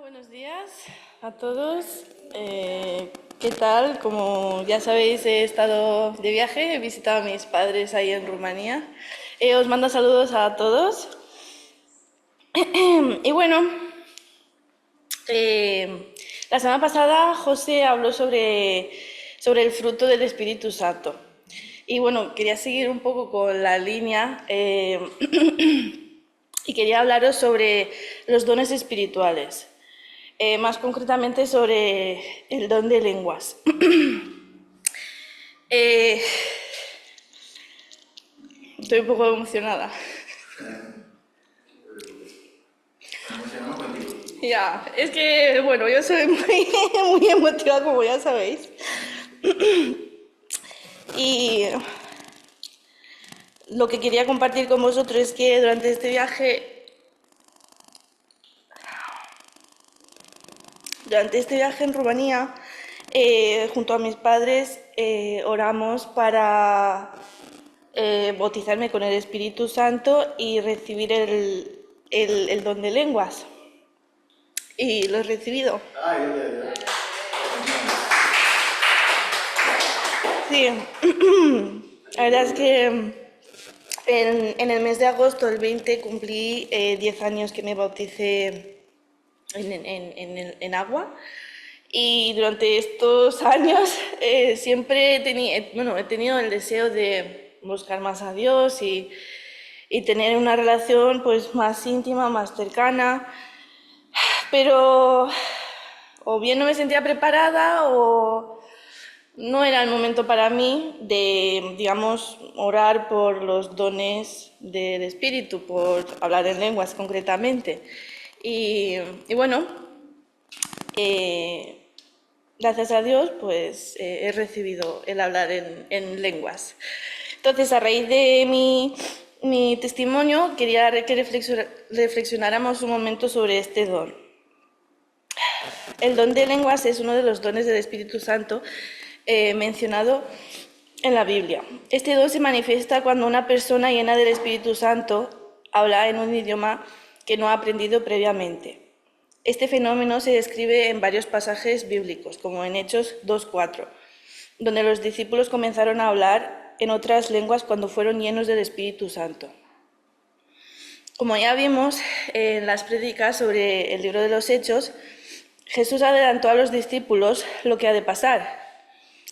Buenos días a todos. ¿Qué tal? Como ya sabéis, he estado de viaje, he visitado a mis padres ahí en Rumanía. Os mando saludos a todos. Y bueno, la semana pasada José habló sobre el fruto del Espíritu Santo. Y bueno, quería seguir un poco con la línea y quería hablaros sobre los dones espirituales. Más concretamente sobre el don de lenguas. Estoy un poco emocionada. Ya, es que, bueno, yo soy muy emotiva, como ya sabéis. Y lo que quería compartir con vosotros es que durante este viaje en Rumanía, junto a mis padres, oramos para bautizarme con el Espíritu Santo y recibir el don de lenguas. Y lo he recibido. Sí, la verdad es que en el mes de agosto, el 20, cumplí 10 años que me bauticé en agua. Y durante estos años siempre he tenido el deseo de buscar más a Dios y tener una relación pues más íntima, más cercana, pero o bien no me sentía preparada o no era el momento para mí de, digamos, orar por los dones del Espíritu, por hablar en lenguas concretamente. Y bueno, gracias a Dios, pues he recibido el hablar en lenguas. Entonces, a raíz de mi testimonio, quería que reflexionáramos un momento sobre este don. El don de lenguas es uno de los dones del Espíritu Santo mencionado en la Biblia. Este don se manifiesta cuando una persona llena del Espíritu Santo habla en un idioma que no ha aprendido previamente. Este fenómeno se describe en varios pasajes bíblicos, como en Hechos 2:4, donde los discípulos comenzaron a hablar en otras lenguas cuando fueron llenos del Espíritu Santo. Como ya vimos en las prédicas sobre el libro de los Hechos, Jesús adelantó a los discípulos lo que ha de pasar.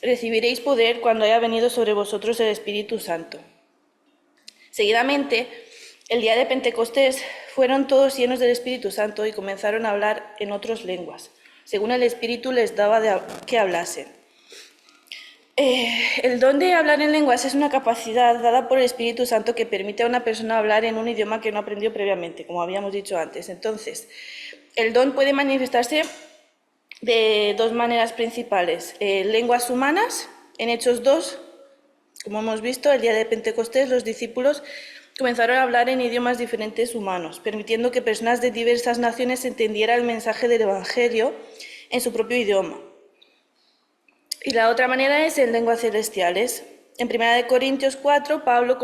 Recibiréis poder cuando haya venido sobre vosotros el Espíritu Santo. Seguidamente, el día de Pentecostés, fueron todos llenos del Espíritu Santo y comenzaron a hablar en otras lenguas, según el Espíritu les daba que hablasen. El don de hablar en lenguas es una capacidad dada por el Espíritu Santo que permite a una persona hablar en un idioma que no aprendió previamente, como habíamos dicho antes. Entonces, el don puede manifestarse de dos maneras principales. Lenguas humanas, en Hechos 2, como hemos visto, el día de Pentecostés, los discípulos comenzaron a hablar en idiomas diferentes humanos, permitiendo que personas de diversas naciones entendieran el mensaje del Evangelio en su propio idioma. Y la otra manera es en lenguas celestiales. En 1 Corintios 4, Pablo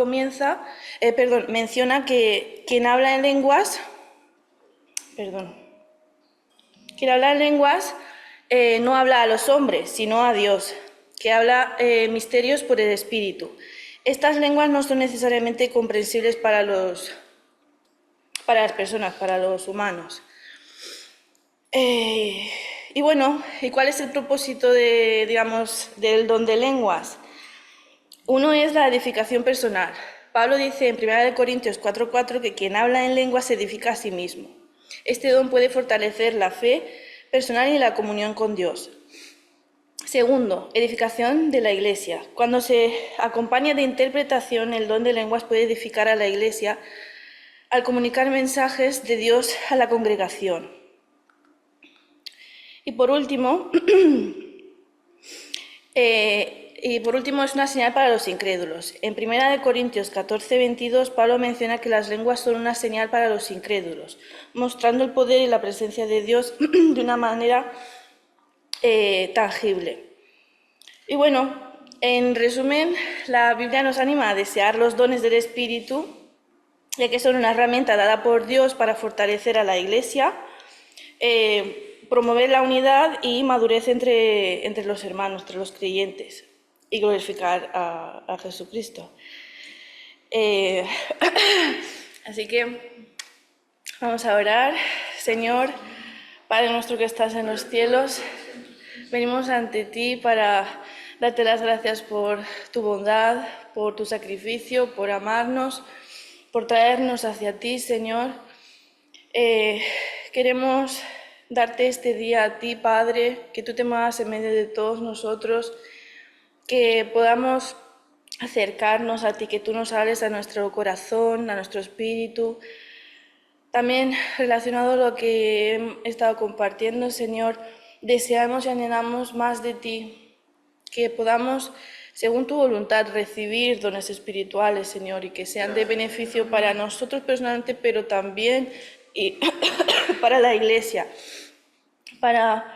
menciona que quien habla en lenguas, no habla a los hombres, sino a Dios, que habla misterios por el Espíritu. Estas lenguas no son necesariamente comprensibles para las personas, para los humanos. Y bueno, ¿y cuál es el propósito del don de lenguas? Uno es la edificación personal. Pablo dice en 1 Corintios 4:4 que quien habla en lenguas se edifica a sí mismo. Este don puede fortalecer la fe personal y la comunión con Dios. Segundo, edificación de la Iglesia. Cuando se acompaña de interpretación, el don de lenguas puede edificar a la Iglesia al comunicar mensajes de Dios a la congregación. Y por último, es una señal para los incrédulos. En 1 Corintios 14:22, Pablo menciona que las lenguas son una señal para los incrédulos, mostrando el poder y la presencia de Dios de una manera tangible. Y bueno, en resumen, la Biblia nos anima a desear los dones del Espíritu, ya que son una herramienta dada por Dios para fortalecer a la Iglesia, promover la unidad y madurez entre los hermanos, entre los creyentes, y glorificar a Jesucristo. Así que vamos a orar. Señor, Padre nuestro que estás en los cielos, venimos ante ti para darte las gracias por tu bondad, por tu sacrificio, por amarnos, por traernos hacia ti, Señor. Queremos darte este día a ti, Padre, que tú te muevas en medio de todos nosotros, que podamos acercarnos a ti, que tú nos hables a nuestro corazón, a nuestro espíritu. También relacionado a lo que he estado compartiendo, Señor, deseamos y anhelamos más de ti, que podamos, según tu voluntad, recibir dones espirituales, Señor, y que sean de beneficio para nosotros personalmente, pero también para la Iglesia, para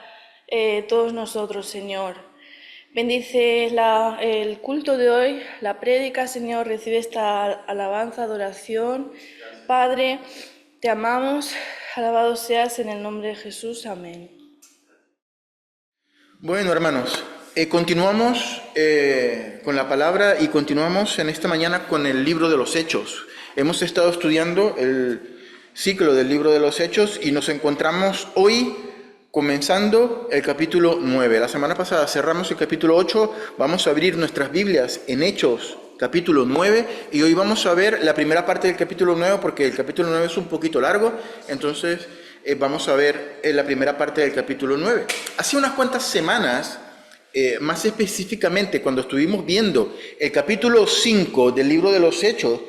todos nosotros, Señor. Bendice el culto de hoy, la prédica, Señor, recibe esta alabanza, adoración. Padre, te amamos, alabado seas en el nombre de Jesús. Amén. Bueno, hermanos, continuamos con la palabra y continuamos en esta mañana con el libro de los Hechos. Hemos estado estudiando el ciclo del libro de los Hechos y nos encontramos hoy comenzando el capítulo 9. La semana pasada cerramos el capítulo 8, vamos a abrir nuestras Biblias en Hechos, capítulo 9, y hoy vamos a ver la primera parte del capítulo 9 porque el capítulo 9 es un poquito largo, entonces vamos a ver la primera parte del capítulo 9. Hace unas cuantas semanas, más específicamente cuando estuvimos viendo el capítulo 5 del libro de los Hechos,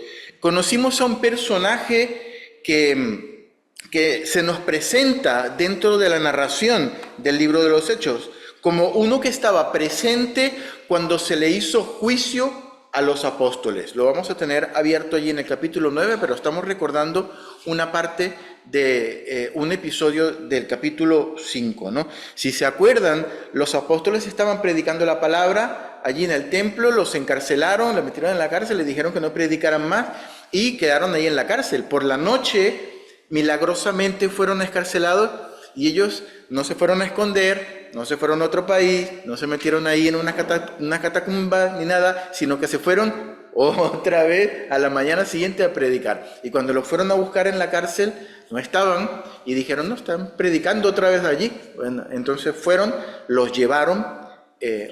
conocimos a un personaje que se nos presenta dentro de la narración del libro de los Hechos como uno que estaba presente cuando se le hizo juicio a los apóstoles. Lo vamos a tener abierto allí en el capítulo 9, pero estamos recordando una parte de un episodio del capítulo 5, ¿no? Si se acuerdan, los apóstoles estaban predicando la palabra allí en el templo, los encarcelaron, los metieron en la cárcel, les dijeron que no predicaran más y quedaron ahí en la cárcel. Por la noche, milagrosamente fueron escarcelados y ellos no se fueron a esconder, no se fueron a otro país, no se metieron ahí en una catacumba ni nada, sino que se fueron otra vez a la mañana siguiente a predicar. Y cuando los fueron a buscar en la cárcel, no estaban y dijeron, no, están predicando otra vez allí. Bueno, entonces fueron, los llevaron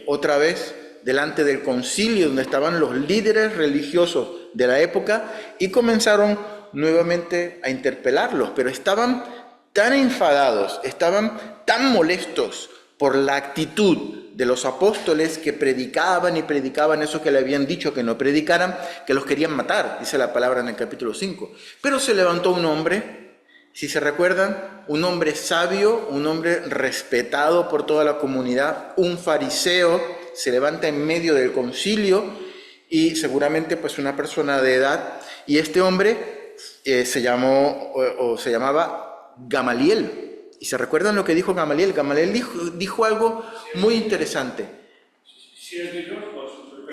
otra vez delante del concilio donde estaban los líderes religiosos de la época y comenzaron nuevamente a interpelarlos, pero estaban tan enfadados, estaban tan molestos por la actitud de los apóstoles que predicaban y predicaban eso que le habían dicho que no predicaran, que los querían matar, dice la palabra en el capítulo 5. Pero se levantó un hombre, si se recuerdan, un hombre sabio, un hombre respetado por toda la comunidad, un fariseo, se levanta en medio del concilio y seguramente pues una persona de edad, y este hombre se llamaba Gamaliel. ¿Y se recuerdan lo que dijo Gamaliel? Gamaliel dijo algo muy interesante. Si es de Dios, pues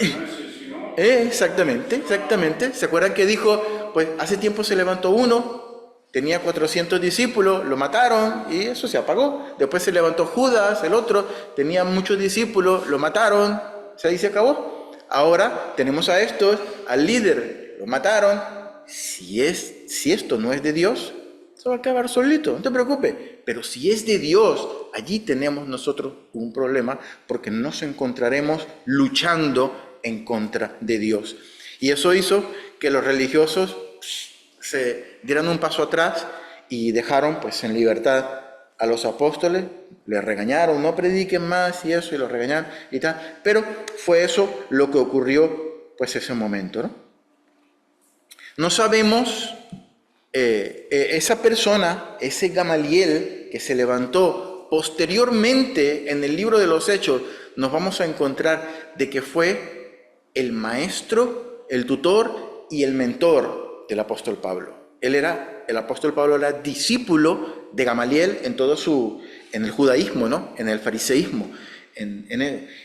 permanece, si no... Exactamente. ¿Se acuerdan que dijo, pues hace tiempo se levantó uno, tenía 400 discípulos, lo mataron y eso se apagó. Después se levantó Judas, el otro, tenía muchos discípulos, lo mataron, ahí se acabó. Ahora tenemos a estos, al líder, lo mataron. Si esto no es de Dios, se va a acabar solito, no te preocupes. Pero si es de Dios, allí tenemos nosotros un problema porque nos encontraremos luchando en contra de Dios. Y eso hizo que los religiosos se dieran un paso atrás y dejaron pues en libertad a los apóstoles, les regañaron, no prediquen más y eso, y los regañaron y tal. Pero fue eso lo que ocurrió pues ese momento, ¿no? No sabemos... esa persona, ese Gamaliel que se levantó posteriormente en el libro de los Hechos, nos vamos a encontrar de que fue el maestro, el tutor y el mentor del apóstol Pablo. El apóstol Pablo era discípulo de Gamaliel en el judaísmo, ¿no? En el fariseísmo.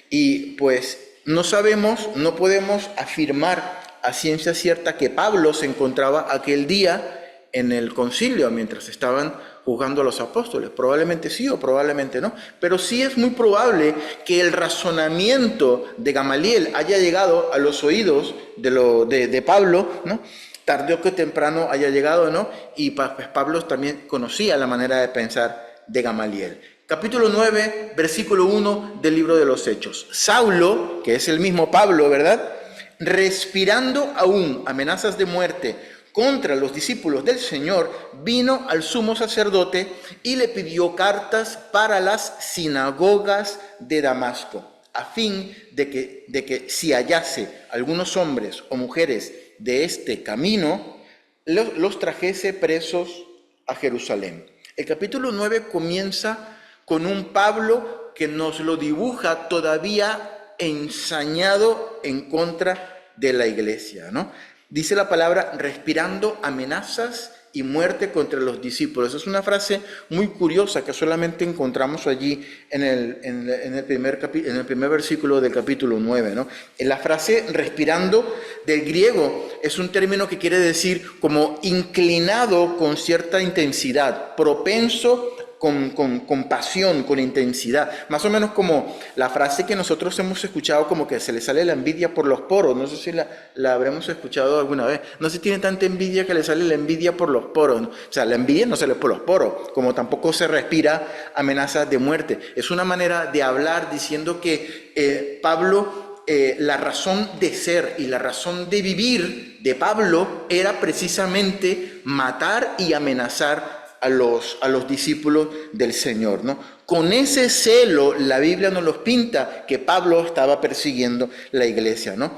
Y pues no sabemos, no podemos afirmar a ciencia cierta que Pablo se encontraba aquel día en el concilio mientras estaban juzgando a los apóstoles. Probablemente sí o probablemente no, pero sí es muy probable que el razonamiento de Gamaliel haya llegado a los oídos de Pablo, ¿no? Tarde o que temprano haya llegado, ¿no? Y pues Pablo también conocía la manera de pensar de Gamaliel. Capítulo 9, versículo 1 del libro de los Hechos. Saulo, que es el mismo Pablo, ¿verdad? Respirando aún amenazas de muerte contra los discípulos del Señor, vino al sumo sacerdote y le pidió cartas para las sinagogas de Damasco, a fin de que si hallase algunos hombres o mujeres de este camino, los trajese presos a Jerusalén. El capítulo 9 comienza con un Pablo que nos lo dibuja todavía ensañado en contra de la iglesia, ¿no? Dice la palabra respirando amenazas y muerte contra los discípulos. Es una frase muy curiosa que solamente encontramos allí en el primer versículo del capítulo 9, ¿no? La frase respirando del griego es un término que quiere decir como inclinado con cierta intensidad, propenso con pasión, con intensidad. Más o menos como la frase que nosotros hemos escuchado como que se le sale la envidia por los poros. No sé si la habremos escuchado alguna vez. No se tiene tanta envidia que le sale la envidia por los poros, ¿no? O sea, la envidia no sale por los poros, como tampoco se respira amenazas de muerte. Es una manera de hablar diciendo que Pablo, la razón de ser y la razón de vivir de Pablo era precisamente matar y amenazar a los discípulos del Señor, ¿no? Con ese celo la Biblia nos los pinta que Pablo estaba persiguiendo la iglesia, ¿no?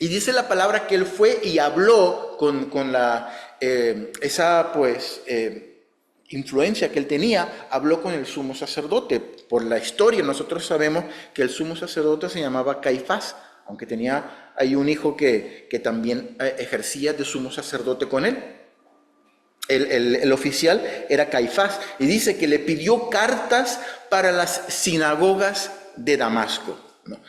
Y dice la palabra que él fue y habló con esa influencia que él tenía, habló con el sumo sacerdote. Por la historia nosotros sabemos que el sumo sacerdote se llamaba Caifás, aunque tenía ahí un hijo que también ejercía de sumo sacerdote con él. El oficial era Caifás, y dice que le pidió cartas para las sinagogas de Damasco, ¿no?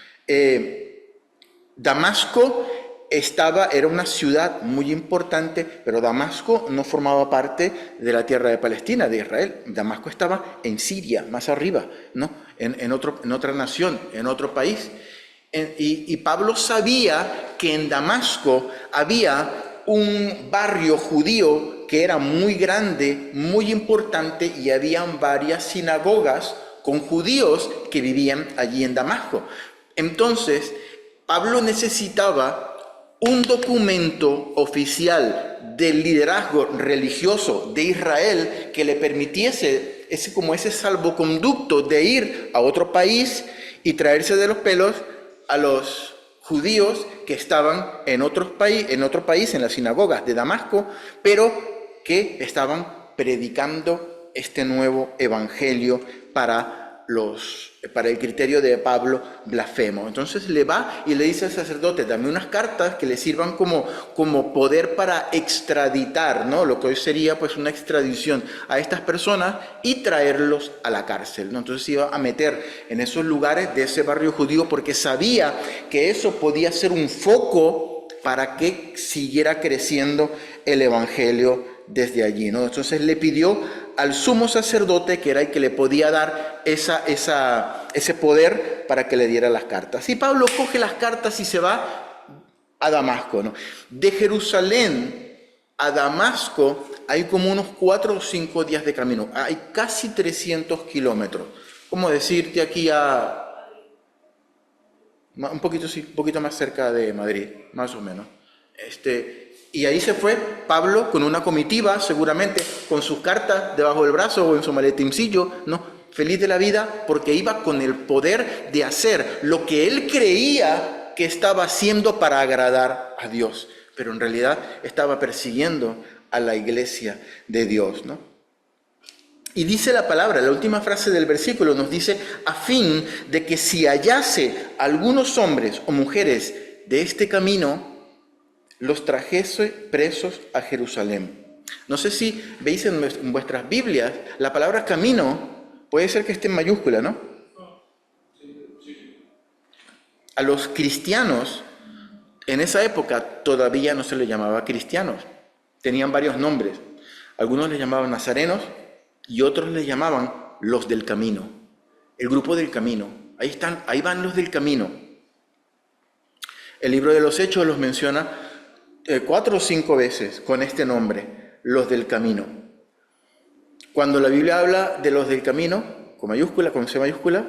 Damasco era una ciudad muy importante, pero Damasco no formaba parte de la tierra de Palestina, de Israel. Damasco estaba en Siria, más arriba, ¿no? En otra nación, en otro país. Y Pablo sabía que en Damasco había un barrio judío que era muy grande, muy importante, y habían varias sinagogas con judíos que vivían allí en Damasco. Entonces, Pablo necesitaba un documento oficial del liderazgo religioso de Israel que le permitiese ese salvoconducto de ir a otro país y traerse de los pelos a los judíos que estaban en otro país, en las sinagogas de Damasco, pero que estaban predicando este nuevo evangelio para el criterio de Pablo blasfemo. Entonces le va y le dice al sacerdote: dame unas cartas que le sirvan como poder para extraditar, ¿no? Lo que hoy sería pues una extradición a estas personas y traerlos a la cárcel, ¿no? Entonces se iba a meter en esos lugares de ese barrio judío porque sabía que eso podía ser un foco para que siguiera creciendo el evangelio desde allí, ¿no? Entonces le pidió al sumo sacerdote, que era el que le podía dar ese poder para que le diera las cartas. Y Pablo coge las cartas y se va a Damasco, ¿no? De Jerusalén a Damasco hay como unos 4 o 5 días de camino. Hay casi 300 kilómetros. ¿Cómo decirte aquí un poquito más cerca de Madrid, más o menos? Y ahí se fue Pablo con una comitiva, seguramente con sus cartas debajo del brazo o en su maletincillo, ¿no? Feliz de la vida, porque iba con el poder de hacer lo que él creía que estaba haciendo para agradar a Dios, pero en realidad estaba persiguiendo a la iglesia de Dios, ¿no? Y dice la palabra, la última frase del versículo nos dice: a fin de que si hallase algunos hombres o mujeres de este camino, los trajese presos a Jerusalén. No sé si veis en vuestras Biblias, la palabra camino puede ser que esté en mayúscula, ¿no? A los cristianos, en esa época todavía no se les llamaba cristianos, tenían varios nombres. Algunos les llamaban nazarenos y otros les llamaban los del camino, el grupo del camino. Ahí van los del camino. El libro de los Hechos los menciona 4 o 5 veces con este nombre, los del camino. Cuando la Biblia habla de los del camino, con mayúscula, con C mayúscula,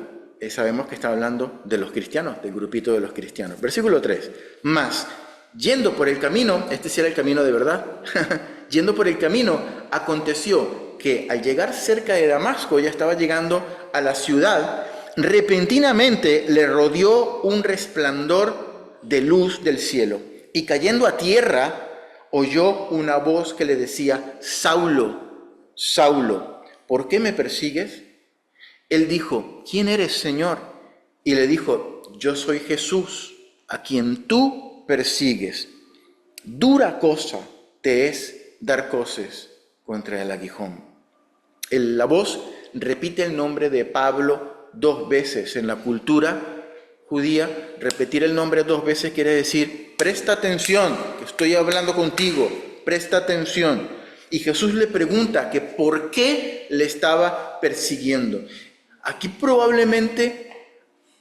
sabemos que está hablando de los cristianos, del grupito de los cristianos. Versículo 3. Mas, yendo por el camino, este sí era el camino de verdad, yendo por el camino, aconteció que al llegar cerca de Damasco, ya estaba llegando a la ciudad, repentinamente le rodeó un resplandor de luz del cielo, y cayendo a tierra, oyó una voz que le decía: Saulo, Saulo, ¿por qué me persigues? Él dijo: ¿quién eres, Señor? Y le dijo: yo soy Jesús, a quien tú persigues. Dura cosa te es dar coces contra el aguijón. La voz repite el nombre de Pablo 2 veces. En la cultura judía, repetir el nombre 2 veces quiere decir: presta atención, que estoy hablando contigo, presta atención. Y Jesús le pregunta que por qué le estaba persiguiendo. Aquí probablemente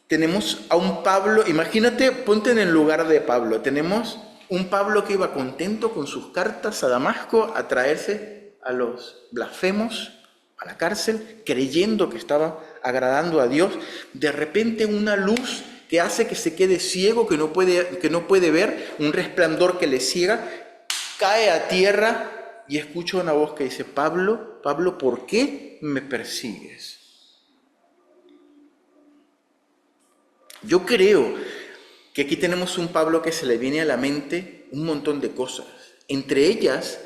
tenemos a un Pablo, imagínate, ponte en el lugar de Pablo. Tenemos un Pablo que iba contento con sus cartas a Damasco a traerse a los blasfemos a la cárcel, creyendo que estaba agradando a Dios. De repente una luz que hace que se quede ciego, que no puede ver, un resplandor que le ciega, cae a tierra y escucha una voz que dice: Pablo, Pablo, ¿por qué me persigues? Yo creo que aquí tenemos un Pablo que se le viene a la mente un montón de cosas, entre ellas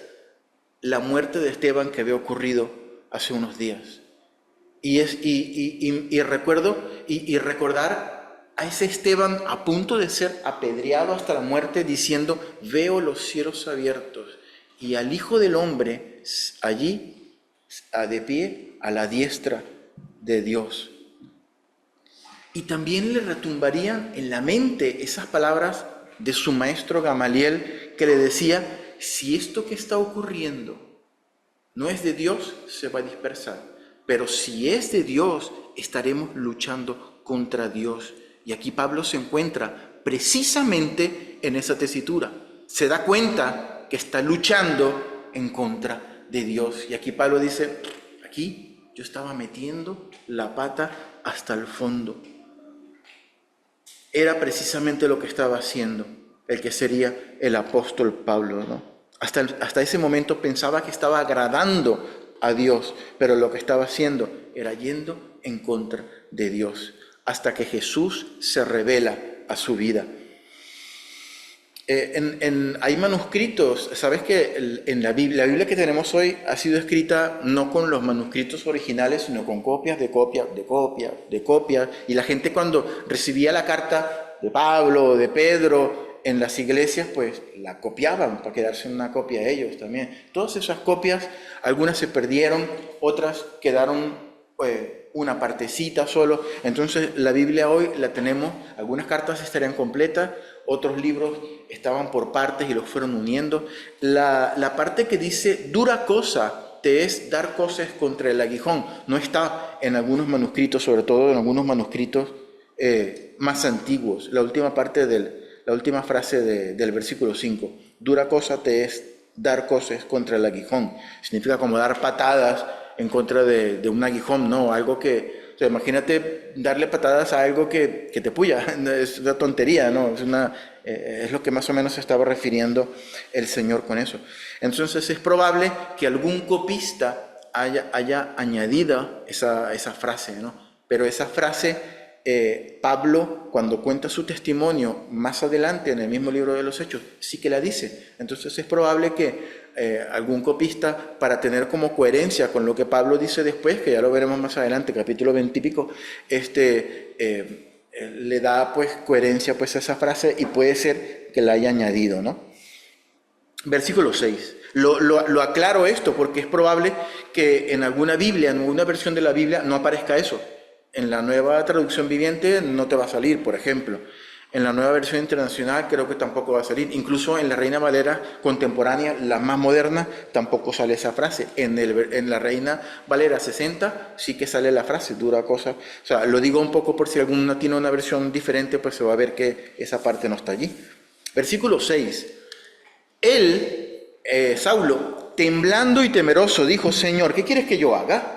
la muerte de Esteban que había ocurrido hace unos días. Y recordar a ese Esteban a punto de ser apedreado hasta la muerte, diciendo: veo los cielos abiertos y al Hijo del Hombre allí de pie a la diestra de Dios. Y también le retumbarían en la mente esas palabras de su maestro Gamaliel, que le decía: si esto que está ocurriendo no es de Dios, se va a dispersar. Pero si es de Dios, estaremos luchando contra Dios. Y aquí Pablo se encuentra precisamente en esa tesitura. Se da cuenta que está luchando en contra de Dios. Y aquí Pablo dice: aquí yo estaba metiendo la pata hasta el fondo. Era precisamente lo que estaba haciendo el que sería el apóstol Pablo, ¿no? Hasta ese momento pensaba que estaba agradando a Dios, pero lo que estaba haciendo era yendo en contra de Dios, hasta que Jesús se revela a su vida. Hay manuscritos, sabes que en la Biblia que tenemos hoy ha sido escrita no con los manuscritos originales, sino con copias de copias, y la gente cuando recibía la carta de Pablo o de Pedro en las iglesias, pues la copiaban para quedarse una copia de ellos también. Todas esas copias, algunas se perdieron, otras quedaron una partecita solo. Entonces la Biblia hoy la tenemos, algunas cartas estarían completas, otros libros estaban por partes y los fueron uniendo. La parte que dice: dura cosa te es dar coces contra el aguijón, no está en algunos manuscritos, sobre todo en algunos manuscritos más antiguos. La última frase del versículo 5: dura cosa te es dar coces contra el aguijón. Significa como dar patadas en contra de un aguijón, ¿no? Algo que, o sea, imagínate darle patadas a algo que te puya, es una tontería, ¿no? Es lo que más o menos se estaba refiriendo el Señor con eso. Entonces es probable que algún copista haya añadido esa frase, ¿no? Pero esa frase, Pablo, cuando cuenta su testimonio más adelante en el mismo libro de los Hechos, sí que la dice. Entonces es probable que algún copista, para tener como coherencia con lo que Pablo dice después, que ya lo veremos más adelante, capítulo 20 y pico, le da pues coherencia pues a esa frase, y puede ser que la haya añadido, ¿no? Versículo 6. Lo aclaro esto porque es probable que en alguna Biblia, en alguna versión de la Biblia, no aparezca eso. En la Nueva Traducción Viviente no te va a salir, por ejemplo. En la nueva versión internacional creo que tampoco va a salir. Incluso en la Reina Valera contemporánea, la más moderna, tampoco sale esa frase. En la Reina Valera 60 sí que sale la frase, dura cosa. O sea, lo digo un poco por si alguna tiene una versión diferente, pues se va a ver que esa parte no está allí. Versículo 6. Él, Saulo, temblando y temeroso, dijo: Señor, ¿qué quieres que yo haga?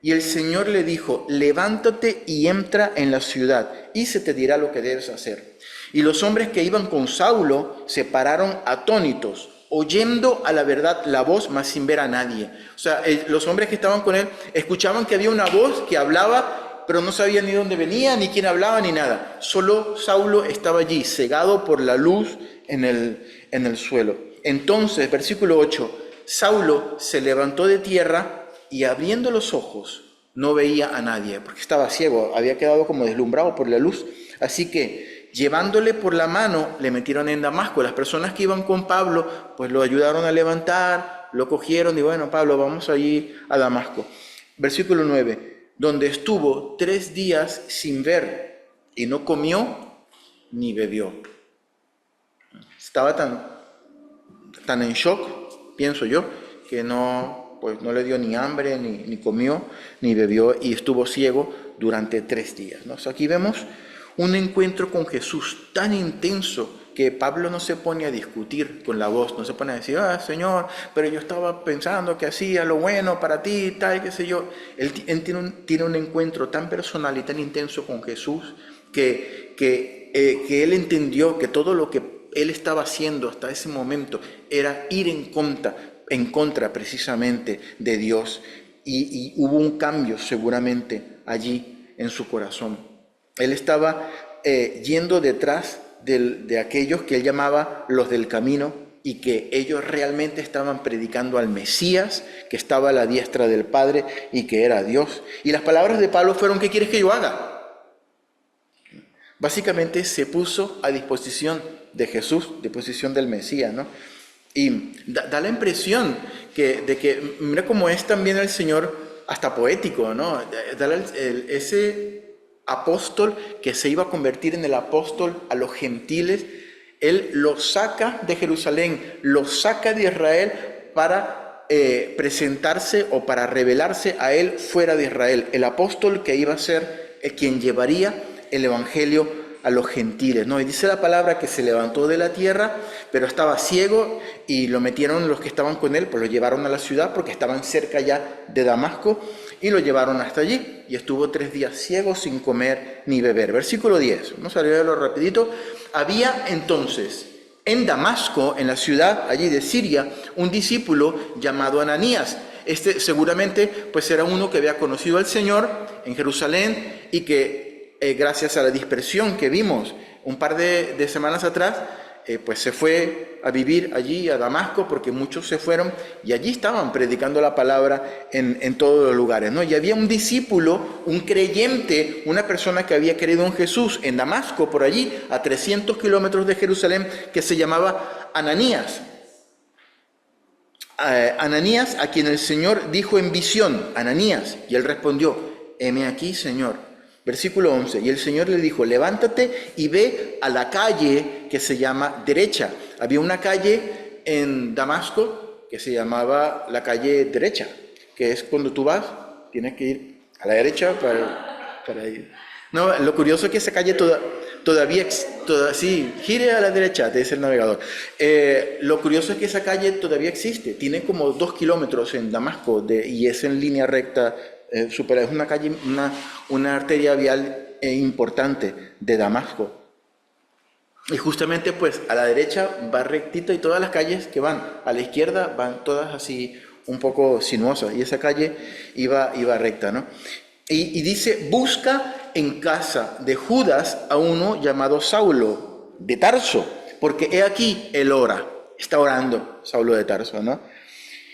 Y el Señor le dijo: levántate y entra en la ciudad, y se te dirá lo que debes hacer. Y los hombres que iban con Saulo se pararon atónitos, oyendo a la verdad la voz, mas sin ver a nadie. O sea, los hombres que estaban con él escuchaban que había una voz que hablaba, pero no sabían ni dónde venía, ni quién hablaba, ni nada. Solo Saulo estaba allí, cegado por la luz en el suelo. Entonces, versículo 8, Saulo se levantó de tierra y abriendo los ojos no veía a nadie, porque estaba ciego, había quedado como deslumbrado por la luz. Así que, llevándole por la mano, le metieron en Damasco. Las personas que iban con Pablo, pues lo ayudaron a levantar, lo cogieron y bueno, Pablo, vamos allí a Damasco. Versículo 9, donde estuvo 3 días sin ver y no comió ni bebió. Estaba tan en shock, pienso yo, que pues no le dio ni hambre, ni comió, ni bebió, y estuvo ciego durante 3 días, ¿no? O sea, aquí vemos un encuentro con Jesús tan intenso que Pablo no se pone a discutir con la voz, no se pone a decir: Señor, pero yo estaba pensando que hacía lo bueno para ti, tal, qué sé yo. Él tiene un encuentro tan personal y tan intenso con Jesús que él entendió que todo lo que él estaba haciendo hasta ese momento era ir en contra precisamente de Dios, y hubo un cambio seguramente allí en su corazón. Él estaba yendo detrás de aquellos que él llamaba los del camino, y que ellos realmente estaban predicando al Mesías, que estaba a la diestra del Padre y que era Dios. Y las palabras de Pablo fueron: ¿qué quieres que yo haga? Básicamente se puso a disposición de Jesús, a disposición del Mesías, ¿no? Y da la impresión de que, mira cómo es también el Señor, hasta poético, ¿no? Ese apóstol que se iba a convertir en el apóstol a los gentiles, Él los saca de Jerusalén, los saca de Israel para presentarse o para revelarse a Él fuera de Israel. El apóstol que iba a ser quien llevaría el evangelio a los gentiles, ¿no? Y dice la palabra que se levantó de la tierra, pero estaba ciego, y lo metieron los que estaban con él, pues lo llevaron a la ciudad porque estaban cerca ya de Damasco, y lo llevaron hasta allí, y estuvo 3 días ciego sin comer ni beber. Versículo 10, vamos a leerlo rapidito. Había entonces en Damasco, en la ciudad allí de Siria, un discípulo llamado Ananías. Este seguramente pues era uno que había conocido al Señor en Jerusalén, y que gracias a la dispersión que vimos un par de semanas atrás, pues se fue a vivir allí a Damasco, porque muchos se fueron y allí estaban predicando la palabra en todos los lugares, ¿no? Y había un discípulo, un creyente, una persona que había creído en Jesús en Damasco, por allí, a 300 kilómetros de Jerusalén, que se llamaba Ananías. Ananías, a quien el Señor dijo en visión: Ananías, y él respondió: heme aquí, Señor. Versículo 11, y el Señor le dijo: levántate y ve a la calle que se llama Derecha. Había una calle en Damasco que se llamaba la calle Derecha, que es cuando tú vas, tienes que ir a la derecha para ir. No, lo curioso es que esa calle todavía sí, gire a la derecha, te dice el navegador. Lo curioso es que esa calle todavía existe, tiene como 2 kilómetros en Damasco, y es en línea recta. Es una calle, una arteria vial importante de Damasco. Y justamente pues a la derecha va rectita, y todas las calles que van a la izquierda van todas así un poco sinuosas, y esa calle iba recta, ¿no? Y dice: busca en casa de Judas a uno llamado Saulo de Tarso, porque he aquí él ora. Está orando Saulo de Tarso, ¿no?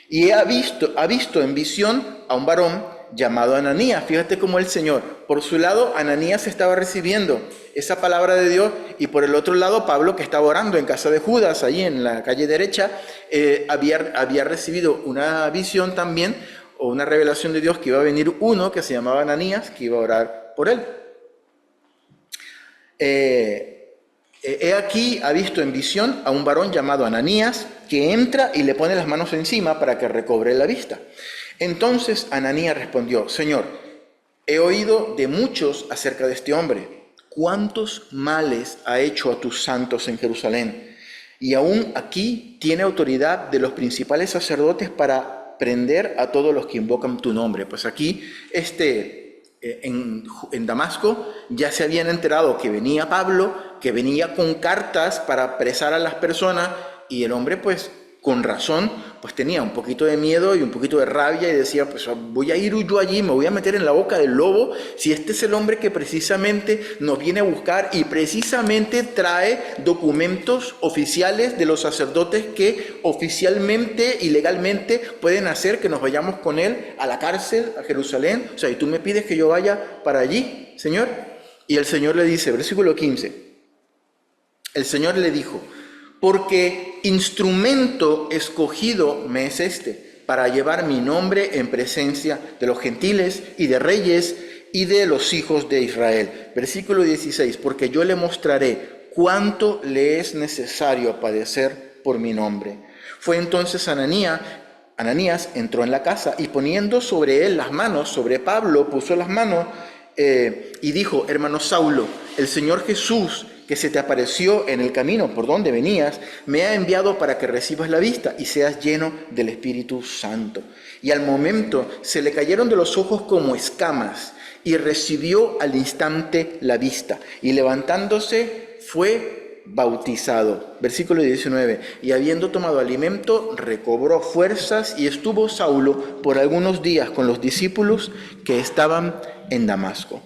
Y ha visto en visión a un varón llamado Ananías. Fíjate cómo el Señor, por su lado, Ananías estaba recibiendo esa palabra de Dios, y por el otro lado, Pablo, que estaba orando en casa de Judas, allí en la calle derecha, había recibido una visión también, o una revelación de Dios, que iba a venir uno que se llamaba Ananías, que iba a orar por él. he aquí ha visto en visión a un varón llamado Ananías, que entra y le pone las manos encima para que recobre la vista. Entonces Ananías respondió: Señor, he oído de muchos acerca de este hombre, cuántos males ha hecho a tus santos en Jerusalén, y aún aquí tiene autoridad de los principales sacerdotes para prender a todos los que invocan tu nombre. Pues aquí, en Damasco, ya se habían enterado que venía Pablo, que venía con cartas para apresar a las personas, y el hombre, pues, con razón, pues tenía un poquito de miedo y un poquito de rabia y decía: pues voy a ir yo allí, me voy a meter en la boca del lobo, si este es el hombre que precisamente nos viene a buscar y precisamente trae documentos oficiales de los sacerdotes que oficialmente y legalmente pueden hacer que nos vayamos con él a la cárcel, a Jerusalén. O sea, y tú me pides que yo vaya para allí, Señor. Y el Señor le dice, versículo 15, el Señor le dijo: porque instrumento escogido me es este, para llevar mi nombre en presencia de los gentiles y de reyes y de los hijos de Israel. Versículo 16, porque yo le mostraré cuánto le es necesario padecer por mi nombre. Fue entonces Ananías entró en la casa y poniendo sobre él las manos, sobre Pablo puso las manos y dijo: hermano Saulo, el Señor Jesús, que se te apareció en el camino por donde venías, me ha enviado para que recibas la vista y seas lleno del Espíritu Santo. Y al momento se le cayeron de los ojos como escamas y recibió al instante la vista. Y levantándose fue bautizado. Versículo 19. Y habiendo tomado alimento, recobró fuerzas y estuvo Saulo por algunos días con los discípulos que estaban en Damasco.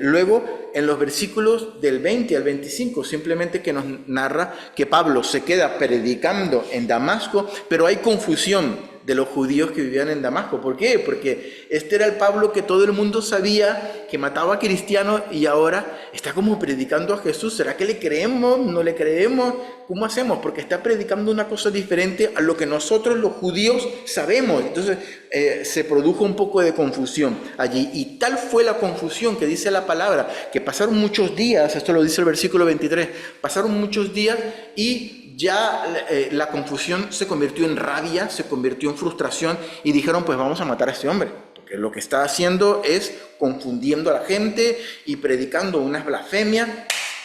Luego, en los versículos del 20 al 25, simplemente que nos narra que Pablo se queda predicando en Damasco, pero hay confusión de los judíos que vivían en Damasco. ¿Por qué? Porque este era el Pablo que todo el mundo sabía que mataba a cristianos y ahora está como predicando a Jesús. ¿Será que le creemos? ¿No le creemos? ¿Cómo hacemos? Porque está predicando una cosa diferente a lo que nosotros los judíos sabemos. Entonces se produjo un poco de confusión allí. Y tal fue la confusión que dice la palabra, que pasaron muchos días, esto lo dice el versículo 23, pasaron muchos días y ya la confusión se convirtió en rabia, se convirtió en frustración y dijeron: pues vamos a matar a este hombre, porque lo que está haciendo es confundiendo a la gente y predicando unas blasfemias,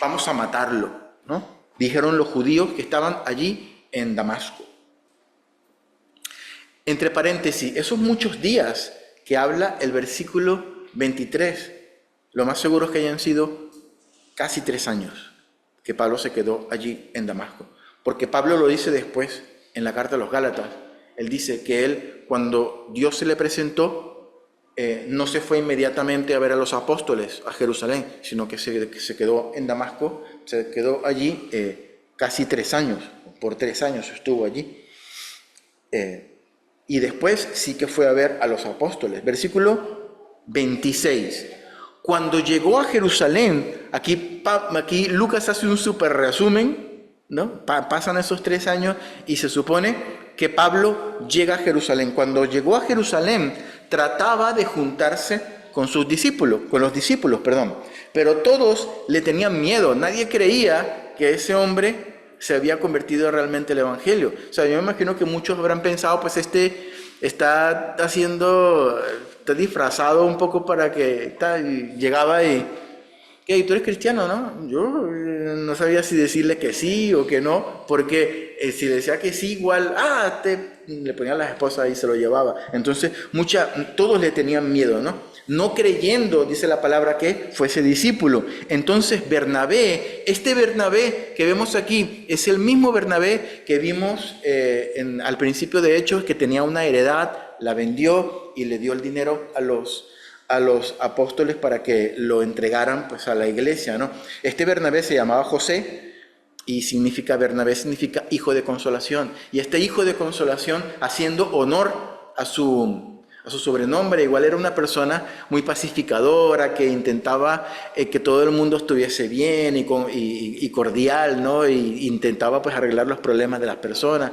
vamos a matarlo, ¿no? Dijeron los judíos que estaban allí en Damasco. Entre paréntesis, esos muchos días que habla el versículo 23, lo más seguro es que hayan sido casi 3 años que Pablo se quedó allí en Damasco. Porque Pablo lo dice después en la carta a los Gálatas. Él dice que él, cuando Dios se le presentó, no se fue inmediatamente a ver a los apóstoles a Jerusalén, sino que se quedó en Damasco, se quedó allí casi 3 años, por 3 años estuvo allí. Y después sí que fue a ver a los apóstoles. Versículo 26. Cuando llegó a Jerusalén, aquí Lucas hace un súper resumen, ¿no? Pasan esos 3 años y se supone que Pablo llega a Jerusalén. Cuando llegó a Jerusalén, trataba de juntarse con los discípulos, pero todos le tenían miedo. Nadie creía que ese hombre se había convertido realmente al evangelio. O sea, yo me imagino que muchos habrán pensado: pues está disfrazado un poco para que llegaba y ¿qué? ¿Tú eres cristiano, no? Yo no sabía si decirle que sí o que no, porque si le decía que sí, igual, le ponían las esposas y se lo llevaba. Entonces, todos le tenían miedo, ¿no? No creyendo, dice la palabra, que fuese discípulo. Entonces, Bernabé, este Bernabé que vemos aquí, es el mismo Bernabé que vimos al principio de Hechos, que tenía una heredad, la vendió y le dio el dinero a los apóstoles para que lo entregaran pues a la iglesia, ¿no? Este Bernabé se llamaba José y Bernabé significa hijo de consolación. Y este hijo de consolación, haciendo honor a su sobrenombre, igual era una persona muy pacificadora, que intentaba que todo el mundo estuviese bien y cordial, ¿no? Y intentaba pues arreglar los problemas de las personas.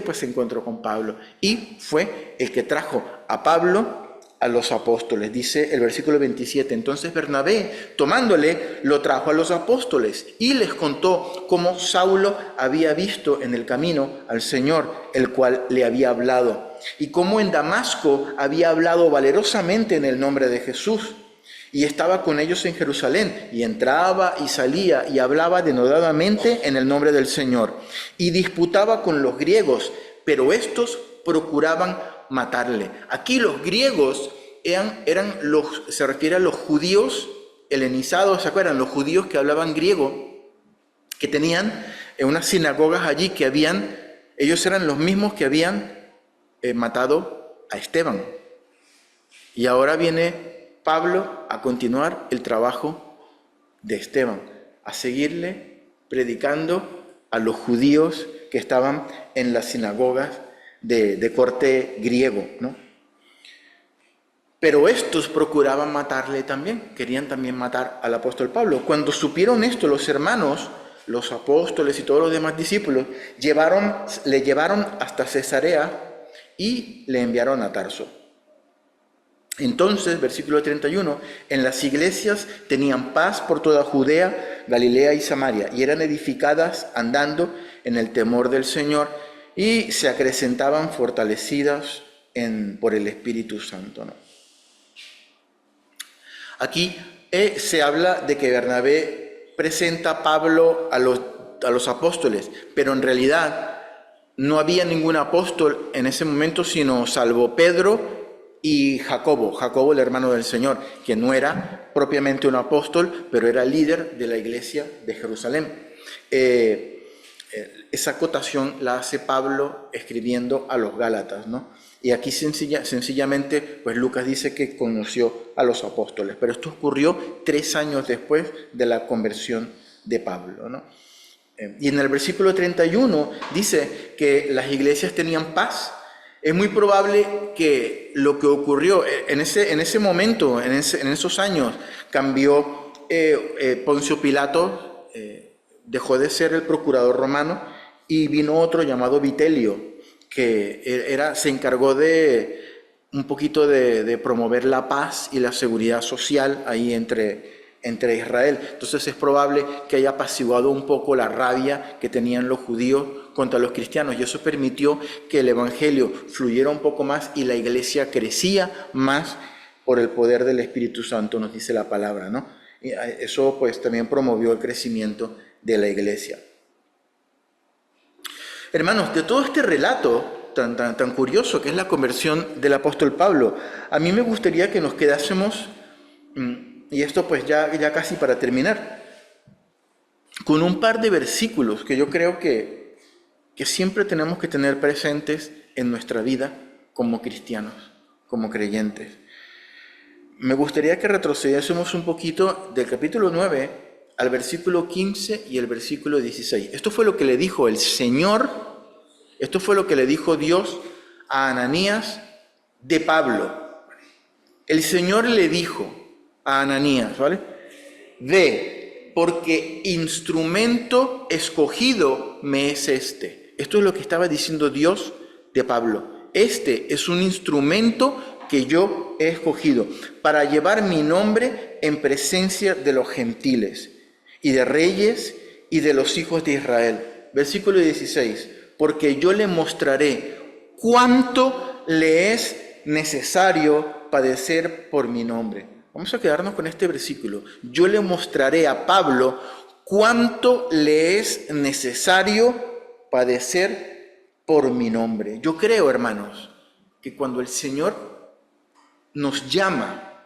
Pues se encontró con Pablo y fue el que trajo a Pablo a los apóstoles. Dice el versículo 27, entonces Bernabé, tomándole, lo trajo a los apóstoles y les contó cómo Saulo había visto en el camino al Señor, el cual le había hablado, y cómo en Damasco había hablado valerosamente en el nombre de Jesús, y estaba con ellos en Jerusalén, y entraba y salía y hablaba denodadamente en el nombre del Señor, y disputaba con los griegos, pero estos procuraban matarle. Aquí los griegos se refiere a los judíos helenizados, ¿se acuerdan? Los judíos que hablaban griego, que tenían unas sinagogas allí ellos eran los mismos que habían matado a Esteban. Y ahora viene Pablo a continuar el trabajo de Esteban, a seguirle predicando a los judíos que estaban en las sinagogas de corte griego, ¿no? Pero estos procuraban matarle también, querían también matar al apóstol Pablo. Cuando supieron esto, los hermanos, los apóstoles y todos los demás discípulos, le llevaron hasta Cesarea y le enviaron a Tarso. Entonces, versículo 31, en las iglesias tenían paz por toda Judea, Galilea y Samaria, y eran edificadas andando en el temor del Señor, y se acrecentaban fortalecidas por el Espíritu Santo, ¿no? Aquí se habla de que Bernabé presenta a Pablo a los apóstoles, pero en realidad no había ningún apóstol en ese momento sino salvo Pedro y Jacobo el hermano del Señor, que no era propiamente un apóstol, pero era líder de la iglesia de Jerusalén. Esa acotación la hace Pablo escribiendo a los Gálatas, ¿no? Y aquí sencillamente, pues Lucas dice que conoció a los apóstoles, pero esto ocurrió 3 años después de la conversión de Pablo, ¿no? Y en el versículo 31 dice que las iglesias tenían paz. Es muy probable que lo que ocurrió en ese momento, en esos años, cambió Poncio Pilato, dejó de ser el procurador romano y vino otro llamado Vitelio, que se encargó de un poquito de promover la paz y la seguridad social ahí entre Israel. Entonces es probable que haya apaciguado un poco la rabia que tenían los judíos contra los cristianos, y eso permitió que el evangelio fluyera un poco más y la iglesia crecía más por el poder del Espíritu Santo, nos dice la palabra, ¿no? Y eso pues también promovió el crecimiento de la iglesia. Hermanos, de todo este relato tan curioso que es la conversión del apóstol Pablo, a mí me gustaría que nos quedásemos, y esto pues ya casi para terminar, con un par de versículos que yo creo que siempre tenemos que tener presentes en nuestra vida como cristianos, como creyentes. Me gustaría que retrocediésemos un poquito del capítulo 9 al versículo 15 y el versículo 16. Esto fue lo que le dijo el Señor, esto fue lo que le dijo Dios a Ananías de Pablo. El Señor le dijo a Ananías, ¿vale? Ve, porque instrumento escogido me es este. Esto es lo que estaba diciendo Dios de Pablo. Este es un instrumento que yo he escogido para llevar mi nombre en presencia de los gentiles y de reyes y de los hijos de Israel. Versículo 16. Porque yo le mostraré cuánto le es necesario padecer por mi nombre. Vamos a quedarnos con este versículo. Yo le mostraré a Pablo cuánto le es necesario padecer por mi nombre. Yo creo, hermanos, que cuando el Señor nos llama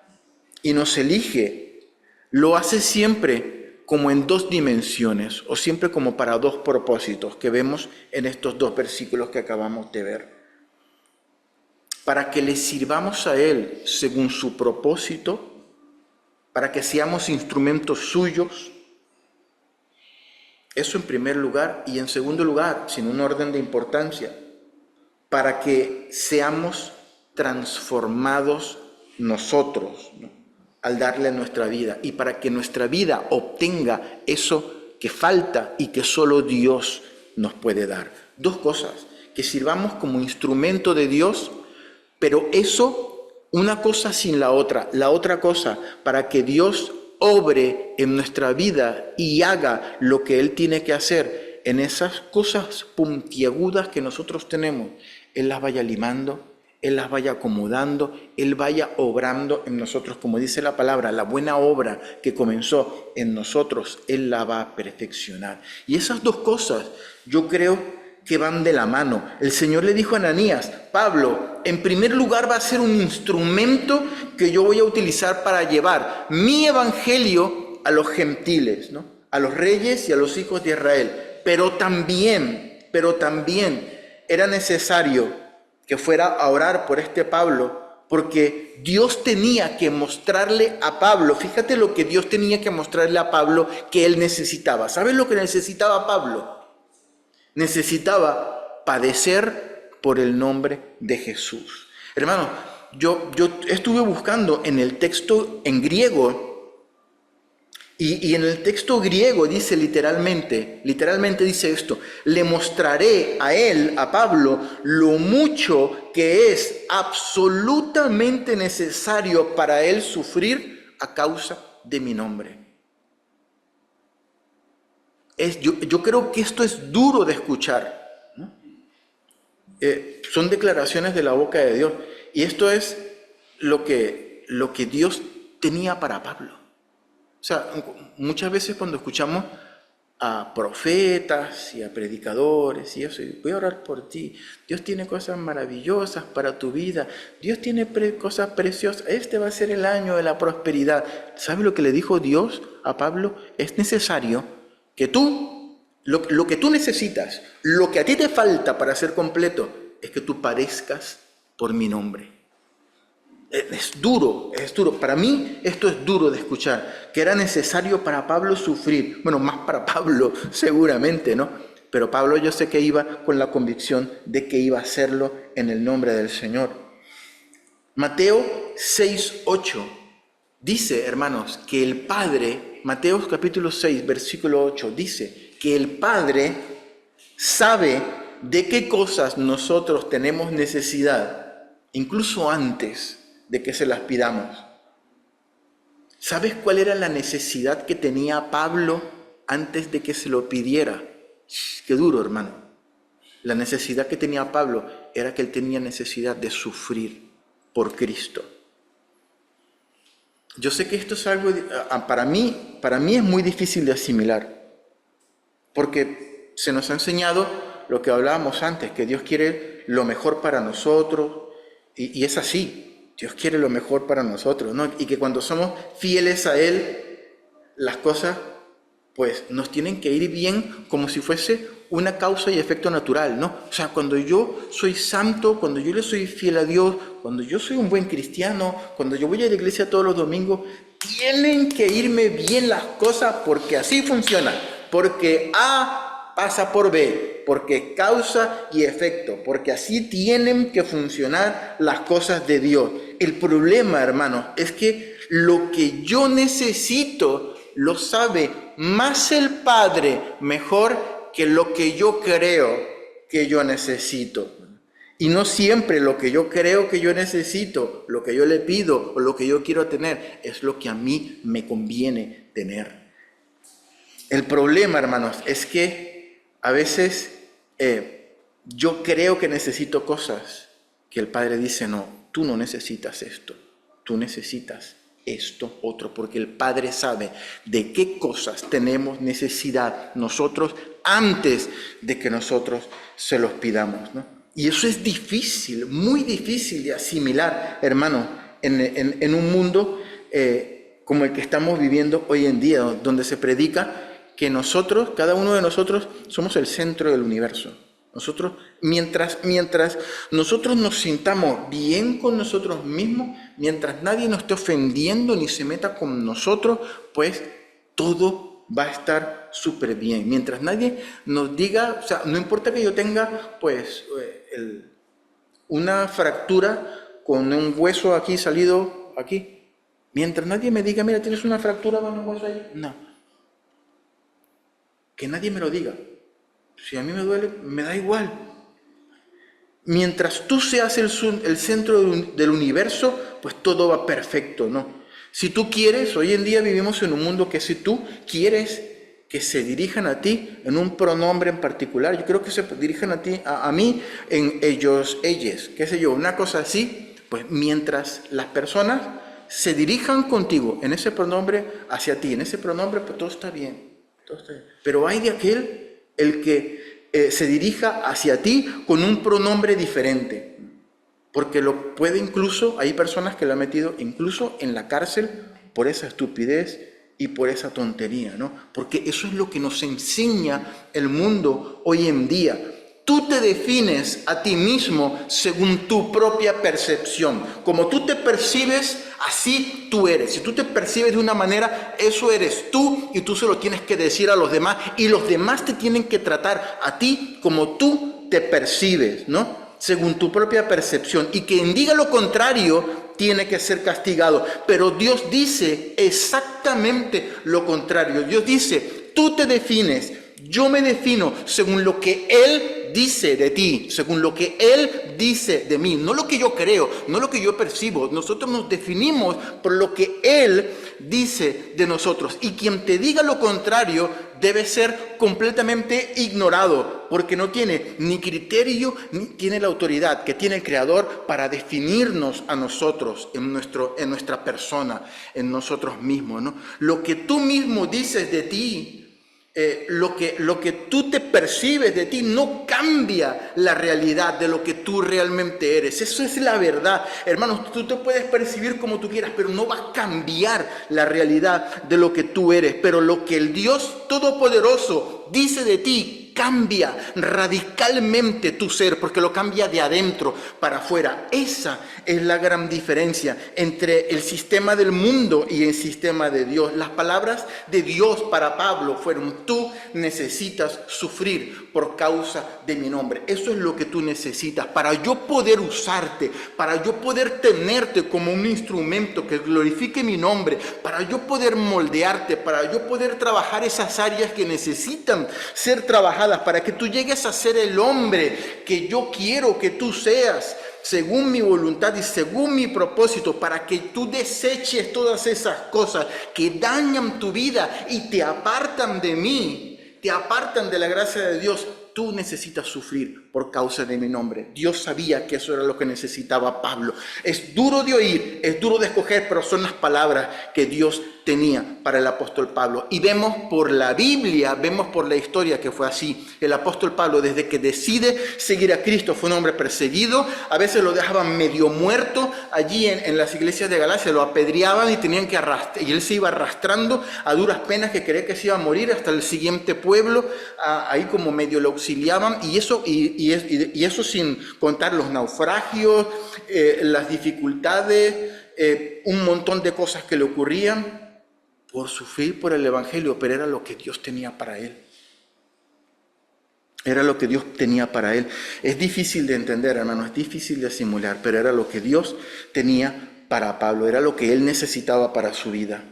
y nos elige, lo hace siempre como en 2 dimensiones, o siempre como para 2 propósitos que vemos en estos 2 versículos que acabamos de ver. Para que le sirvamos a Él según su propósito, para que seamos instrumentos suyos. Eso en primer lugar, y en segundo lugar, sin un orden de importancia, para que seamos transformados nosotros, ¿no?, al darle nuestra vida, y para que nuestra vida obtenga eso que falta y que solo Dios nos puede dar. 2 cosas, que sirvamos como instrumento de Dios, pero eso Una cosa sin la otra cosa, para que Dios obre en nuestra vida y haga lo que Él tiene que hacer en esas cosas puntiagudas que nosotros tenemos. Él las vaya limando, Él las vaya acomodando, Él vaya obrando en nosotros, como dice la palabra, la buena obra que comenzó en nosotros, Él la va a perfeccionar. Y esas dos cosas yo creo que van de la mano. El Señor le dijo a Ananías: Pablo, en primer lugar va a ser un instrumento que yo voy a utilizar para llevar mi evangelio a los gentiles, ¿no? A los reyes y a los hijos de Israel. Pero también era necesario que fuera a orar por este Pablo, porque Dios tenía que mostrarle a Pablo, fíjate lo que Dios tenía que mostrarle a Pablo que él necesitaba. ¿Sabes lo que necesitaba Pablo? Necesitaba padecer por el nombre de Jesús. Hermano, yo estuve buscando en el texto en griego, y en el texto griego dice literalmente dice esto: le mostraré a él, a Pablo, lo mucho que es absolutamente necesario para él sufrir a causa de mi nombre. Yo creo que esto es duro de escuchar, ¿no? Son declaraciones de la boca de Dios, y esto es lo que Dios tenía para Pablo. O sea, muchas veces cuando escuchamos a profetas y a predicadores y eso, voy a orar por ti, Dios tiene cosas maravillosas para tu vida, Dios tiene cosas preciosas, este va a ser el año de la prosperidad. ¿Sabes lo que le dijo Dios a Pablo? Es necesario que tú, lo que tú necesitas, lo que a ti te falta para ser completo, es que tú padezcas por mi nombre. Es duro. Para mí esto es duro de escuchar, que era necesario para Pablo sufrir. Bueno, más para Pablo seguramente, ¿no? Pero Pablo, yo sé que iba con la convicción de que iba a hacerlo en el nombre del Señor. Mateo 6:8 dice, hermanos, que el Padre, Mateo capítulo 6, versículo 8, dice que el Padre sabe de qué cosas nosotros tenemos necesidad, incluso antes de que se las pidamos. ¿Sabes cuál era la necesidad que tenía Pablo antes de que se lo pidiera? Qué duro, hermano. La necesidad que tenía Pablo era que él tenía necesidad de sufrir por Cristo. Yo sé que esto es algo, para mí es muy difícil de asimilar, porque se nos ha enseñado lo que hablábamos antes, que Dios quiere lo mejor para nosotros, y es así. Dios quiere lo mejor para nosotros, ¿no? Y que cuando somos fieles a Él, las cosas pues nos tienen que ir bien, como si fuese una causa y efecto natural, ¿no? O sea, cuando yo soy santo, cuando yo le soy fiel a Dios, cuando yo soy un buen cristiano, cuando yo voy a la iglesia todos los domingos, tienen que irme bien las cosas, porque así funciona, porque A pasa por B, porque causa y efecto, porque así tienen que funcionar las cosas de Dios. El problema, hermanos, es que lo que yo necesito lo sabe más el Padre mejor que lo que yo creo que yo necesito. Y no siempre lo que yo creo que yo necesito, lo que yo le pido o lo que yo quiero tener, es lo que a mí me conviene tener. El problema, hermanos, es que a veces yo creo que necesito cosas que el Padre dice: no, tú no necesitas esto, tú necesitas esto otro, porque el Padre sabe de qué cosas tenemos necesidad nosotros antes de que nosotros se los pidamos, ¿no? Y eso es difícil, muy difícil de asimilar, hermano, en un mundo como el que estamos viviendo hoy en día, donde se predica que nosotros, cada uno de nosotros, somos el centro del universo. Nosotros, mientras nosotros nos sintamos bien con nosotros mismos, mientras nadie nos esté ofendiendo ni se meta con nosotros, pues todo va a estar súper bien. Mientras nadie nos diga, o sea, no importa que yo tenga, pues, una fractura con un hueso aquí salido aquí. Mientras nadie me diga: mira, tienes una fractura con un hueso ahí. No. Que nadie me lo diga. Si a mí me duele, me da igual. mientras tú seas el centro del universo, pues todo va perfecto, ¿no? Si tú quieres, hoy en día vivimos en un mundo que si tú quieres que se dirijan a ti en un pronombre en particular, yo creo que se dirijan a ti, a mí, en ellos, ellas, qué sé yo, una cosa así, pues mientras las personas se dirijan contigo en ese pronombre hacia ti, en ese pronombre, pues todo está bien, todo está bien. Pero hay de aquel, el que se dirija hacia ti con un pronombre diferente, porque lo puede incluso, hay personas que lo han metido incluso en la cárcel por esa estupidez y por esa tontería, ¿no? Porque eso es lo que nos enseña el mundo hoy en día. Tú te defines a ti mismo según tu propia percepción. Como tú te percibes, así tú eres. Si tú te percibes de una manera, eso eres tú y tú se lo tienes que decir a los demás y los demás te tienen que tratar a ti como tú te percibes, ¿no? Según tu propia percepción. Y quien diga lo contrario tiene que ser castigado. Pero Dios dice exactamente lo contrario. Dios dice, tú te defines, yo me defino según lo que Él dice de ti, según lo que Él dice de mí, no lo que yo creo, no lo que yo percibo. Nosotros nos definimos por lo que Él dice de nosotros. Y quien te diga lo contrario debe ser completamente ignorado, porque no tiene ni criterio ni tiene la autoridad que tiene el Creador para definirnos a nosotros en nuestra persona, en nosotros mismos, ¿no? Lo que tú mismo dices de ti, lo que tú te percibes de ti no cambia la realidad de lo que tú realmente eres. Eso es la verdad. Hermanos, tú te puedes percibir como tú quieras, pero no va a cambiar la realidad de lo que tú eres. Pero lo que el Dios Todopoderoso dice de ti cambia radicalmente tu ser, porque lo cambia de adentro para afuera. Esa es la gran diferencia entre el sistema del mundo y el sistema de Dios. Las palabras de Dios para Pablo fueron: tú necesitas sufrir por causa de mi nombre. Eso es lo que tú necesitas para yo poder usarte, para yo poder tenerte como un instrumento que glorifique mi nombre, para yo poder moldearte, para yo poder trabajar esas áreas que necesitan ser trabajadas, para que tú llegues a ser el hombre que yo quiero que tú seas, según mi voluntad y según mi propósito, para que tú deseches todas esas cosas que dañan tu vida y te apartan de mí, te apartan de la gracia de Dios. Tú necesitas sufrir por causa de mi nombre. Dios sabía que eso era lo que necesitaba Pablo. Es duro de oír, es duro de escoger, pero son las palabras que Dios tenía para el apóstol Pablo. Y vemos por la Biblia, vemos por la historia que fue así. El apóstol Pablo, desde que decide seguir a Cristo, fue un hombre perseguido. A veces lo dejaban medio muerto. Allí en las iglesias de Galacia lo apedreaban y tenían que arrastrar. Y él se iba arrastrando a duras penas, que creía que se iba a morir, hasta el siguiente pueblo. Ahí como medio lo auxiliaban. Y eso sin contar los naufragios, las dificultades, un montón de cosas que le ocurrían por sufrir por el Evangelio, pero era lo que Dios tenía para él. Era lo que Dios tenía para él. Es difícil de entender, hermano, es difícil de asimilar, pero era lo que Dios tenía para Pablo, era lo que él necesitaba para su vida.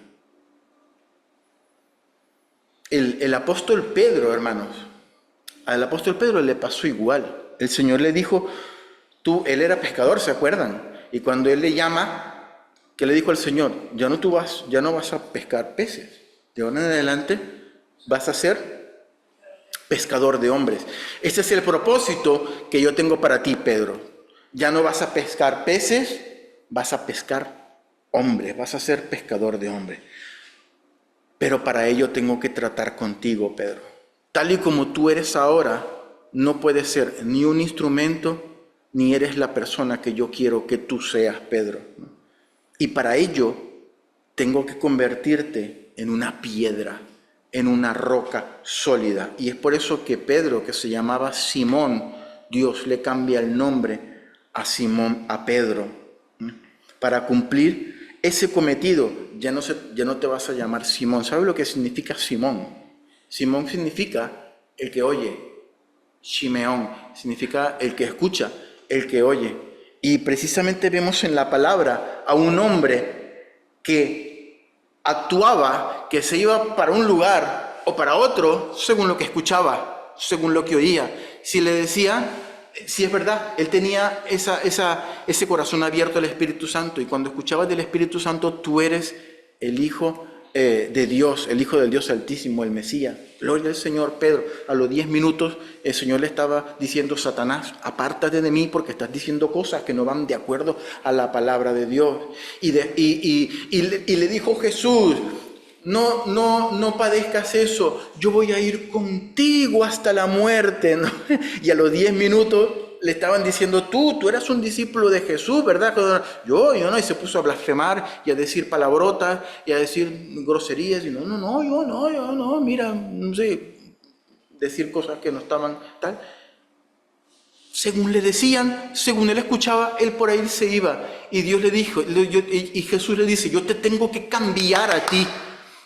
El apóstol Pedro, hermanos, al apóstol Pedro le pasó igual. El Señor le dijo, él era pescador, ¿se acuerdan? Y cuando él le llama, ¿qué le dijo al Señor? Ya no vas a pescar peces. De ahora en adelante vas a ser pescador de hombres. Ese es el propósito que yo tengo para ti, Pedro. Ya no vas a pescar peces, vas a pescar hombres, vas a ser pescador de hombres. Pero para ello tengo que tratar contigo, Pedro. Tal y como tú eres ahora, no puedes ser ni un instrumento, ni eres la persona que yo quiero que tú seas, Pedro. Y para ello tengo que convertirte en una piedra, en una roca sólida. Y es por eso que Pedro, que se llamaba Simón, Dios le cambia el nombre a Simón, a Pedro, para cumplir ese cometido. Ya no te vas a llamar Simón. ¿Sabes lo que significa Simón? Simón significa el que oye. Shimeón significa el que escucha, el que oye. Y precisamente vemos en la palabra a un hombre que actuaba, que se iba para un lugar o para otro según lo que escuchaba, según lo que oía. Si le decía, sí es verdad, él tenía ese corazón abierto al Espíritu Santo, y cuando escuchabas del Espíritu Santo, tú eres el Hijo de Dios, el Hijo del Dios Altísimo, el Mesías. Gloria al Señor. Pedro, a los 10 minutos, el Señor le estaba diciendo: Satanás, apártate de mí porque estás diciendo cosas que no van de acuerdo a la palabra de Dios. Y le dijo Jesús: no padezcas eso, yo voy a ir contigo hasta la muerte, ¿no? Y a los 10 minutos le estaban diciendo: tú eras un discípulo de Jesús, ¿verdad? Yo no, y se puso a blasfemar y a decir palabrotas y a decir groserías, y yo no, mira, no sé, decir cosas que no estaban tal. Según le decían, según él escuchaba, él por ahí se iba. Y Dios le dijo, y Jesús le dice: yo te tengo que cambiar a ti.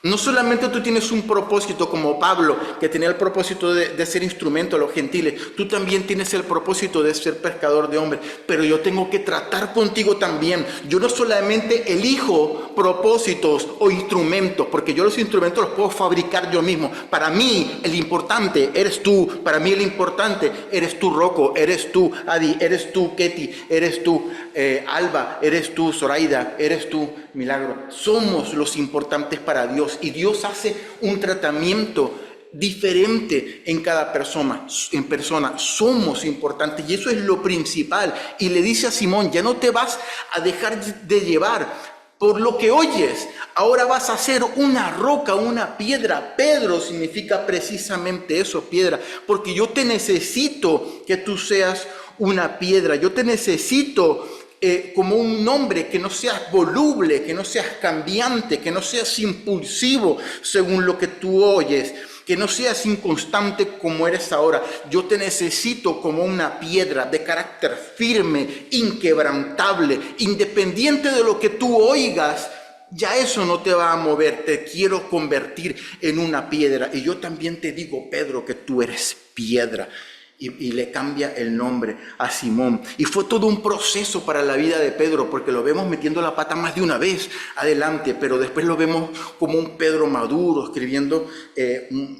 No solamente tú tienes un propósito como Pablo, que tenía el propósito de ser instrumento a los gentiles, tú también tienes el propósito de ser pescador de hombres, pero yo tengo que tratar contigo también. Yo no solamente elijo propósitos o instrumentos, porque yo los instrumentos los puedo fabricar yo mismo. Para mí el importante eres tú, para mí el importante eres tú, Rocco, eres tú, Adi, eres tú, Ketty, eres tú, Alba, eres tú, Zoraida, eres tú, Milagro. Somos los importantes para Dios, y Dios hace un tratamiento diferente en cada persona. Somos importantes, y eso es lo principal. Y le dice a Simón: ya no te vas a dejar de llevar por lo que oyes, ahora vas a ser una roca, una piedra. Pedro significa precisamente eso, piedra, porque yo te necesito que tú seas una piedra. Yo te necesito como un hombre, que no seas voluble, que no seas cambiante, que no seas impulsivo según lo que tú oyes, que no seas inconstante como eres ahora. Yo te necesito como una piedra de carácter firme, inquebrantable, independiente de lo que tú oigas. Ya eso no te va a mover. Te quiero convertir en una piedra. Y yo también te digo, Pedro, que tú eres piedra. Y le cambia el nombre a Simón. Y fue todo un proceso para la vida de Pedro, porque lo vemos metiendo la pata más de una vez adelante, pero después lo vemos como un Pedro maduro, escribiendo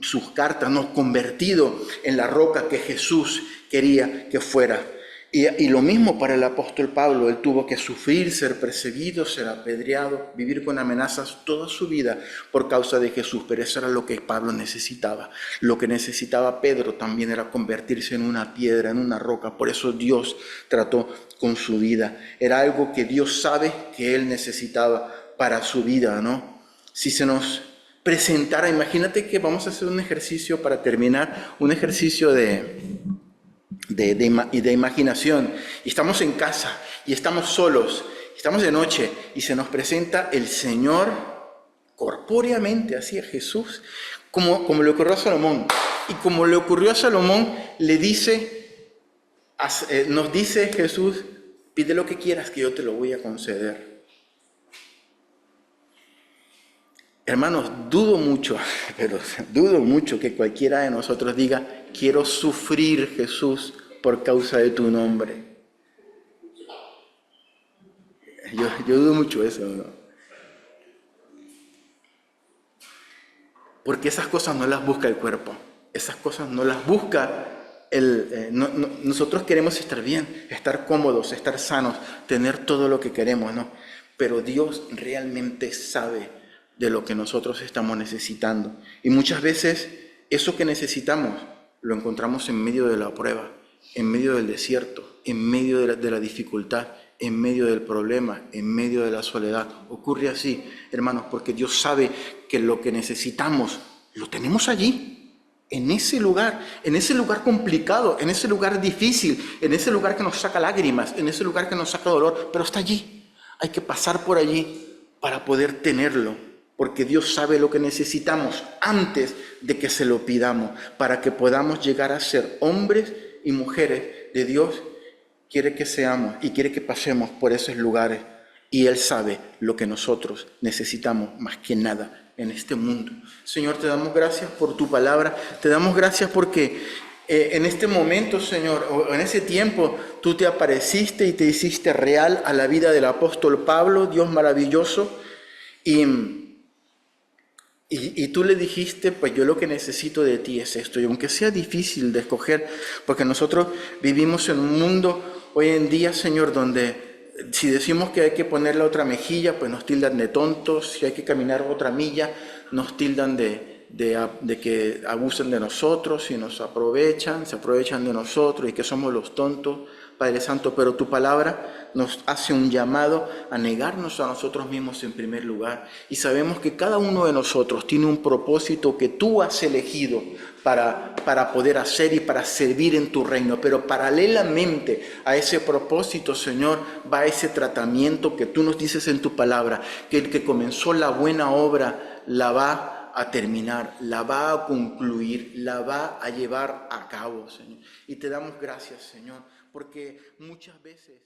sus cartas, ¿no? Convertido en la roca que Jesús quería que fuera. Y lo mismo para el apóstol Pablo. Él tuvo que sufrir, ser perseguido, ser apedreado, vivir con amenazas toda su vida por causa de Jesús. Pero eso era lo que Pablo necesitaba. Lo que necesitaba Pedro también era convertirse en una piedra, en una roca. Por eso Dios trató con su vida. Era algo que Dios sabe que él necesitaba para su vida, ¿no? Si se nos presentara, imagínate que vamos a hacer un ejercicio para terminar, un ejercicio de imaginación, y estamos en casa y estamos solos, estamos de noche, y se nos presenta el Señor corpóreamente, así a Jesús, como le ocurrió a Salomón. Y como le ocurrió a Salomón, nos dice Jesús: pide lo que quieras que yo te lo voy a conceder. Hermanos, dudo mucho que cualquiera de nosotros diga: quiero sufrir, Jesús, por causa de tu nombre. Yo dudo mucho eso, ¿no? Porque esas cosas no las busca el cuerpo, esas cosas no las busca nosotros queremos estar bien, estar cómodos, estar sanos, tener todo lo que queremos, ¿no? Pero Dios realmente sabe de lo que nosotros estamos necesitando. Y muchas veces eso que necesitamos lo encontramos en medio de la prueba, en medio del desierto, en medio de la dificultad, en medio del problema, en medio de la soledad. Ocurre así, hermanos, porque Dios sabe que lo que necesitamos lo tenemos allí, en ese lugar complicado, en ese lugar difícil, en ese lugar que nos saca lágrimas, en ese lugar que nos saca dolor, pero está allí. Hay que pasar por allí para poder tenerlo, porque Dios sabe lo que necesitamos antes de que se lo pidamos, para que podamos llegar a ser hombres y mujeres de Dios. Quiere que seamos y quiere que pasemos por esos lugares, y Él sabe lo que nosotros necesitamos más que nada en este mundo. Señor, te damos gracias por tu palabra, te damos gracias porque en este momento, Señor, o en ese tiempo, tú te apareciste y te hiciste real a la vida del apóstol Pablo, Dios maravilloso, y Y tú le dijiste, pues yo lo que necesito de ti es esto. Y aunque sea difícil de escoger, porque nosotros vivimos en un mundo hoy en día, Señor, donde si decimos que hay que poner la otra mejilla, pues nos tildan de tontos. Si hay que caminar otra milla, nos tildan de que abusan de nosotros y nos aprovechan, se aprovechan de nosotros y que somos los tontos, Padre Santo. Pero tu palabra nos hace un llamado a negarnos a nosotros mismos en primer lugar. Y sabemos que cada uno de nosotros tiene un propósito que tú has elegido para poder hacer y para servir en tu reino. Pero paralelamente a ese propósito, Señor, va ese tratamiento que tú nos dices en tu palabra, que el que comenzó la buena obra la va a terminar, la va a concluir, la va a llevar a cabo, Señor. Y te damos gracias, Señor, porque muchas veces